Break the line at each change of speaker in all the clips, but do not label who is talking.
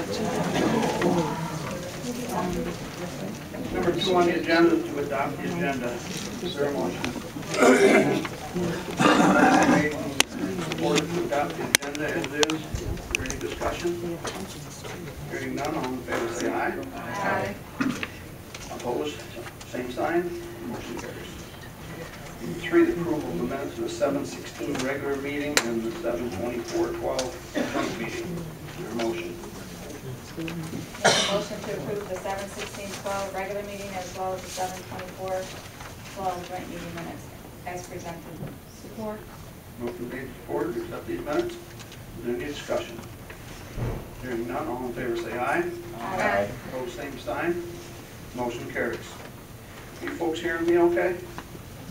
Number 2 on the agenda is to adopt the agenda. Is there a motion? Support to adopt the agenda as is. Is there any discussion? Hearing none, all in favor say aye.
Aye.
Opposed? Same sign. Motion carries. 3, the approval of the minutes of the 7/16 regular meeting and the 7/24/12 joint meeting. Is there a motion?
Make a motion to approve the 7/16/12 regular meeting as well as the 7/24/12 joint meeting minutes as presented. Support.
Motion made, supported, to accept these minutes. Is there any discussion? Hearing none, all in favor say aye.
Aye.
Opposed, same sign. Motion carries. You folks hearing me okay?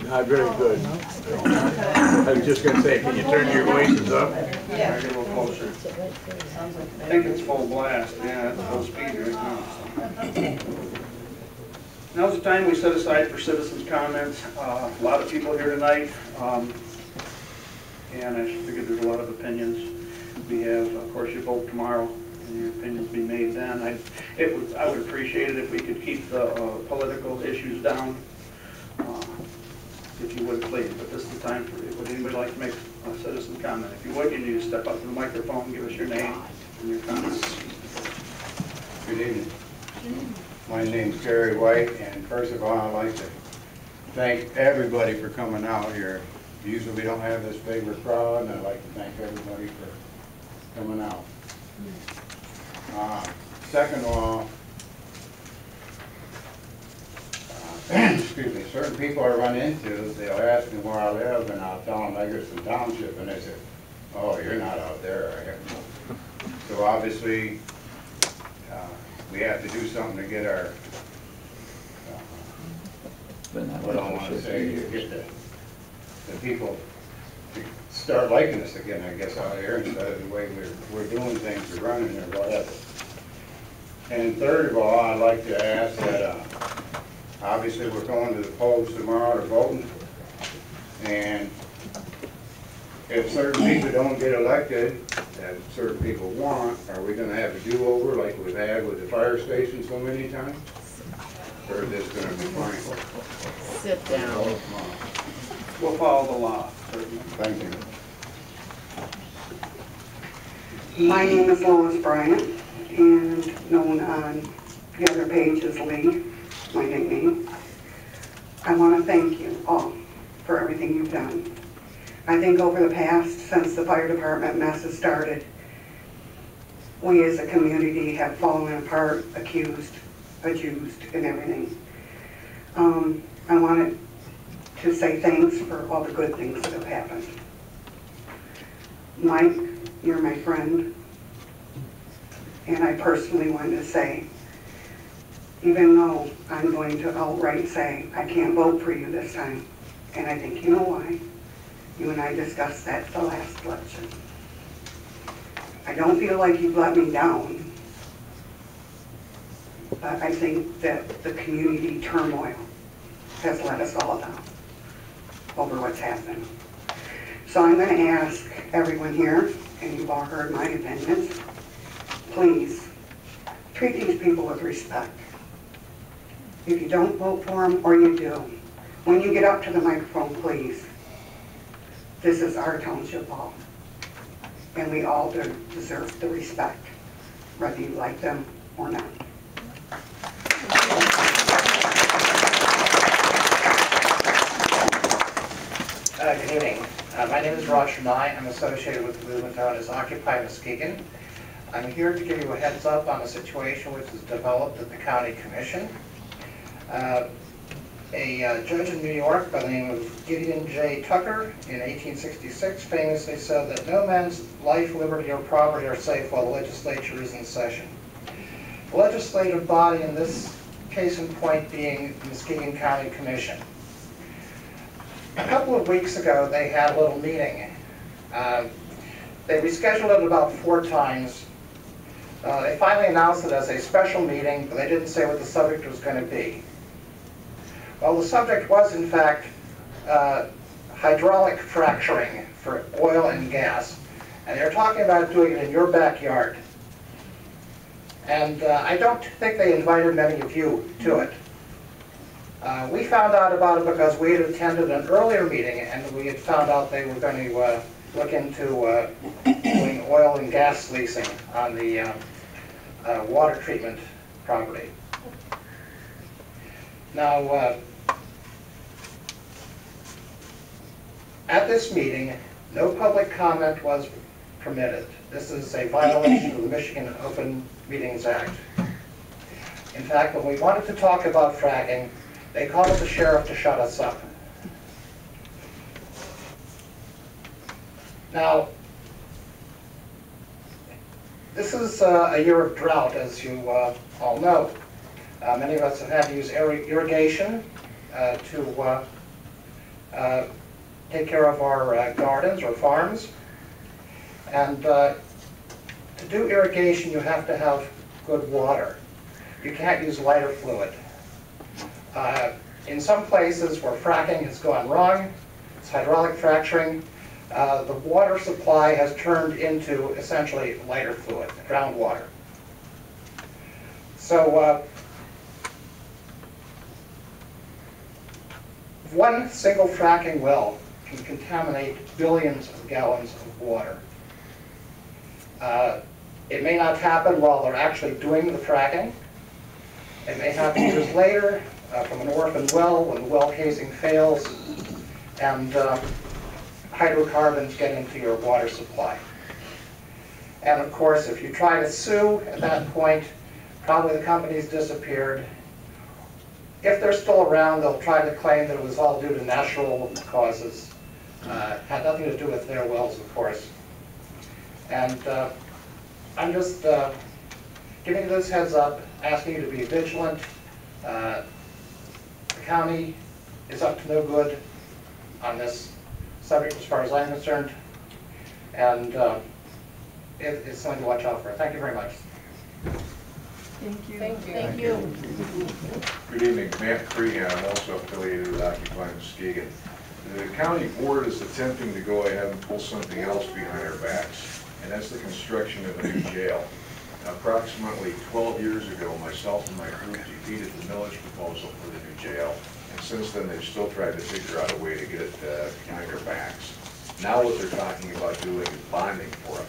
Not very good. I was just going to say, can you turn your voices up?
Yeah. Get a little closer. I think it's full blast. Yeah, it's full speed right now. So. Now's the time we set aside for citizens' comments. A lot of people here tonight, and I figured there's a lot of opinions. We have, of course, your vote tomorrow, and your opinions be made then. I would appreciate it if we could keep the political issues down. If you would, please. But this is the time for it. Would anybody like to make a citizen comment? If you would, you need to step up to the microphone, give us your name and your comments.
Good evening. My name's Gary White, and first of all, I'd like to thank everybody for coming out here. Usually we don't have this big of a crowd, and I'd like to thank everybody for coming out. Second of all, excuse me, certain people I run into, they'll ask me where I live, and I'll tell them Egelston Township, and they say, oh, you're not out there, are you? So obviously, we have to do something to get our, what I want to say, to get the people to start liking us again, I guess, out here, instead of the way we're doing things, we're running or whatever. And third of all, I'd like to ask that, obviously, we're going to the polls tomorrow to voting, and if certain people don't get elected, that certain people want, are we going to have a do-over like we've had with the fire station so many times? Or is this going to be fine?
Sit down.
We'll follow the law.
Thank you.
My name is Lois Bryant, and known on the other page as Lee, my nickname. I want to thank you all for everything you've done. I think over the past, since the fire department mess has started, we as a community have fallen apart, accused, adjused, and everything. I wanted to say thanks for all the good things that have happened. Mike, you're my friend, and I personally wanted to say, even though I'm going to outright say I can't vote for you this time, and I think you know why. You and I discussed that the last election. I don't feel like you've let me down, but I think that the community turmoil has let us all down over what's happened. So I'm going to ask everyone here, and you've all heard my opinions, please treat these people with respect. If you don't vote for them, or you do, when you get up to the microphone, please. This is our township hall, and we all deserve the respect, whether you like them or not.
Good evening. My name is Roger Nye. I'm associated with the movement known as Occupy Muskegon. I'm here to give you a heads up on a situation which was developed at the County Commission. A judge in New York by the name of Gideon J. Tucker in 1866 famously said that no man's life, liberty, or property are safe while the legislature is in session. The legislative body in this case in point being the Muskegon County Commission. A couple of weeks ago they had a little meeting. They rescheduled it about 4 times. They finally announced it as a special meeting, but they didn't say what the subject was going to be. Well, the subject was, in fact, hydraulic fracturing for oil and gas. And they're talking about doing it in your backyard. And I don't think they invited many of you to it. We found out about it because we had attended an earlier meeting, and we had found out they were going to look into doing oil and gas leasing on the water treatment property. Now, at this meeting, no public comment was permitted. This is a violation of the Michigan Open Meetings Act. In fact, when we wanted to talk about fracking, they called the sheriff to shut us up. Now, this is a year of drought, as you all know. Many of us have had to use irrigation to take care of our gardens or farms. And to do irrigation, you have to have good water. You can't use lighter fluid. In some places where fracking has gone wrong, it's hydraulic fracturing, the water supply has turned into essentially lighter fluid, groundwater. So one single fracking well can contaminate billions of gallons of water. It may not happen while they're actually doing the fracking. It may happen years later from an orphan well when the well casing fails and hydrocarbons get into your water supply. And of course, if you try to sue at that point, probably the company's disappeared. If they're still around, they'll try to claim that it was all due to natural causes. Had nothing to do with their wells, of course. And I'm just giving you this heads up, asking you to be vigilant. The county is up to no good on this subject as far as I'm concerned. And it's something to watch out for. Thank you very much.
Thank you.
Thank you.
Good evening, Matt Crehan. I'm also affiliated with Occupy Muskegon. The county board is attempting to go ahead and pull something else behind our backs, and that's the construction of a new jail. Approximately 12 years ago, myself and my group defeated the millage proposal for the new jail, and since then they've still tried to figure out a way to get it behind our backs. Now what they're talking about doing is bonding for it.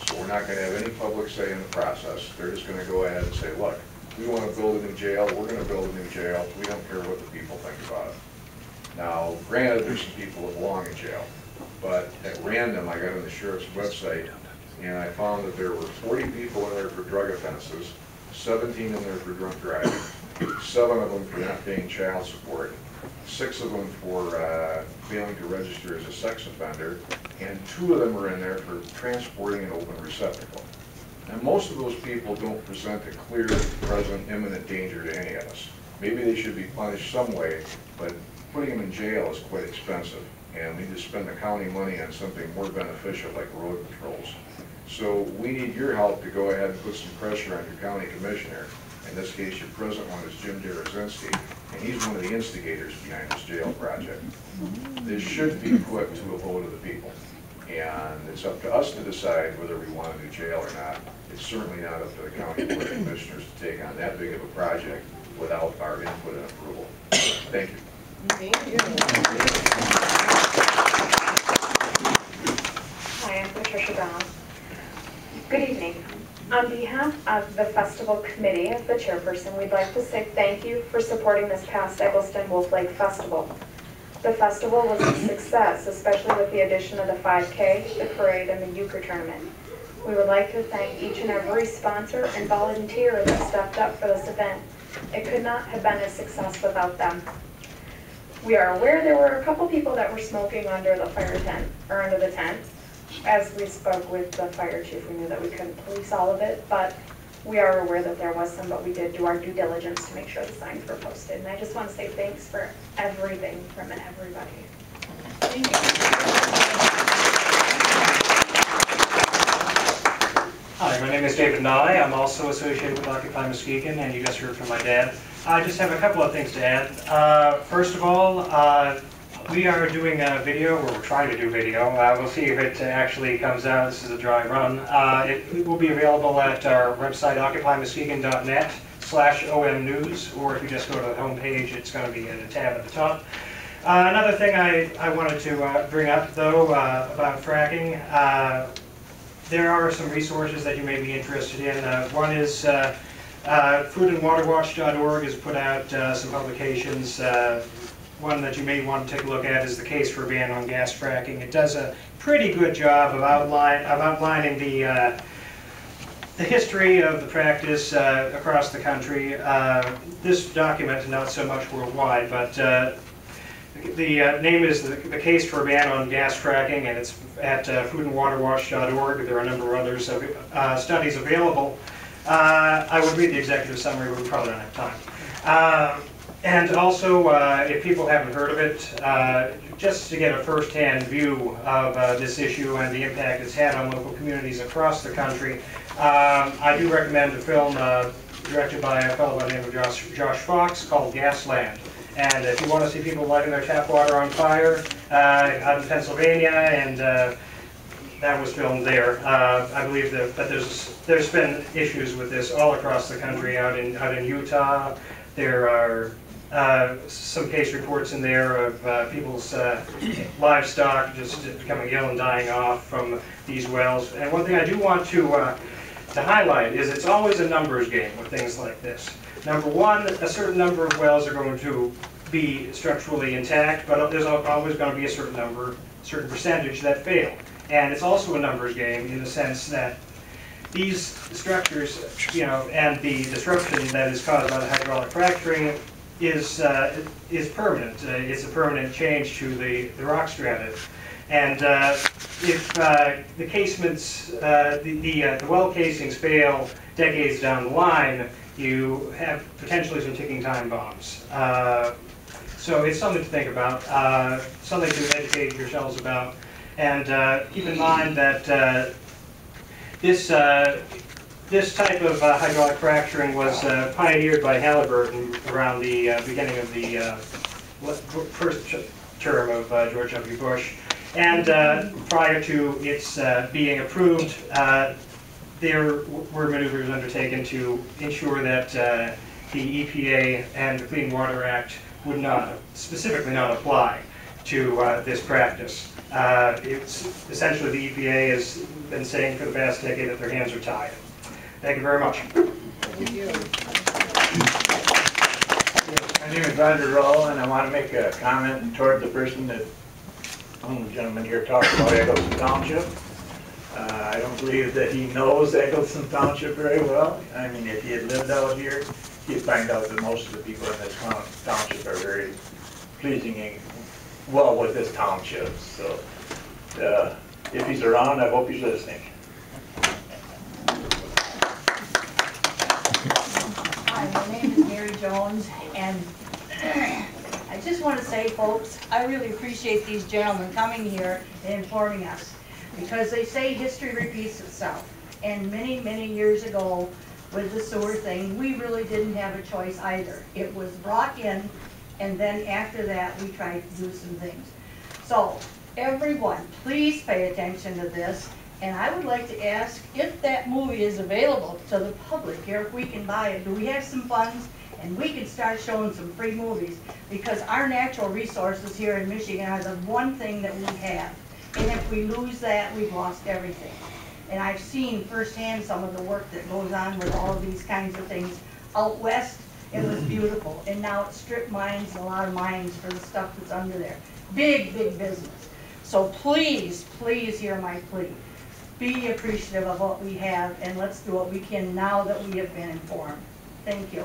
So we're not going to have any public say in the process. They're just going to go ahead and say, look, we want to build a new jail, we're going to build a new jail, we don't care what the people think about it. Now, granted, there's some people that belong in jail, but at random, I got on the sheriff's website, and I found that there were 40 people in there for drug offenses, 17 in there for drunk driving, 7 of them for not paying child support, 6 of them for failing to register as a sex offender, and 2 of them are in there for transporting an open receptacle. And most of those people don't present a clear, present, imminent danger to any of us. Maybe they should be punished some way, but putting them in jail is quite expensive, and we need to spend the county money on something more beneficial like road patrols. So we need your help to go ahead and put some pressure on your county commissioner. In this case, your present one is Jim Derazinski, and he's one of the instigators behind this jail project. This should be put to a vote of the people, and it's up to us to decide whether we want a new jail or not. It's certainly not up to the county board of commissioners to take on that big of a project without our input and approval. Thank you.
Thank you.
Hi, I'm Patricia Brown. Good evening. On behalf of the Festival Committee, as the chairperson, we'd like to say thank you for supporting this past Egelston Wolf Lake Festival. The festival was a success, especially with the addition of the 5K, the parade, and the euchre tournament. We would like to thank each and every sponsor and volunteer that stepped up for this event. It could not have been a success without them. We are aware there were a couple people that were smoking under the fire tent, or under the tent. As we spoke with the fire chief, we knew that we couldn't police all of it, but we are aware that there was some, but we did do our due diligence to make sure the signs were posted. And I just want to say thanks for everything from everybody.
Thank you.
Hi, my name is David Nye. I'm also associated with Occupy Muskegon, and you just heard from my dad. I just have a couple of things to add. First of all, We are doing a video, or we're trying to do video. We'll see if it actually comes out. This is a dry run. It will be available at our website, occupymuskegon.net/omnews, or if you just go to the homepage, it's going to be in a tab at the top. Another thing I wanted to bring up, though, about fracking, there are some resources that you may be interested in. One is foodandwaterwatch.org has put out some publications. One that you may want to take a look at is the case for a ban on gas fracking. It does a pretty good job of outlining the history of the practice across the country. This document is not so much worldwide, but the name is the Case for a Ban on Gas Fracking, and it's at foodandwaterwatch.org. There are a number of others studies available. I would read the executive summary, but we probably don't have time. And also, if people haven't heard of it, just to get a first-hand view of this issue and the impact it's had on local communities across the country, I do recommend a film directed by a fellow by the name of Josh Fox called Gasland. And if you want to see people lighting their tap water on fire out in Pennsylvania, and that was filmed there. I believe that, but there's been issues with this all across the country. Out in Utah, there are some case reports in there of people's livestock just becoming ill and dying off from these wells. And one thing I do want to highlight is it's always a numbers game with things like this. Number one, a certain number of wells are going to be structurally intact, but there's always going to be a certain percentage that fail. And it's also a numbers game in the sense that these structures, and the disruption that is caused by the hydraulic fracturing is permanent. It's a permanent change to the rock strata. And if the casements, the well casings fail decades down the line, you have potentially some ticking time bombs. So it's something to think about, something to educate yourselves about. And keep in mind that this type of hydraulic fracturing was pioneered by Halliburton around the beginning of the first term of George W. Bush. And prior to its being approved, there were maneuvers undertaken to ensure that the EPA and the Clean Water Act would specifically not apply to this practice. It's essentially the EPA has been saying for the past decade that their hands are tied. Thank you very much.
Thank you.
My name is Roger Roll, and I want to make a comment toward the person that the gentleman here talked about Egelston Township. I don't believe that he knows Egelston Township very well. I mean, if he had lived out here, he'd find out that most of the people in this township are very pleasing and well with this township. So if he's around, I hope he's listening.
Hi, my name is Mary Jones, and I just want to say, folks, I really appreciate these gentlemen coming here and informing us, because they say history repeats itself. And many, many years ago, with the sewer thing, we really didn't have a choice either. It was brought in, and then after that, we tried to do some things. So, everyone, please pay attention to this. And I would like to ask if that movie is available to the public here, if we can buy it. Do we have some funds? And we can start showing some free movies, because our natural resources here in Michigan are the one thing that we have. And if we lose that, we've lost everything. And I've seen firsthand some of the work that goes on with all of these kinds of things. Out west, it was beautiful. And now it's strip mines and a lot of mines for the stuff that's under there. Big, big business. So please, please hear my plea. Be appreciative of what we have, and let's do what we can now that we have been informed. Thank you.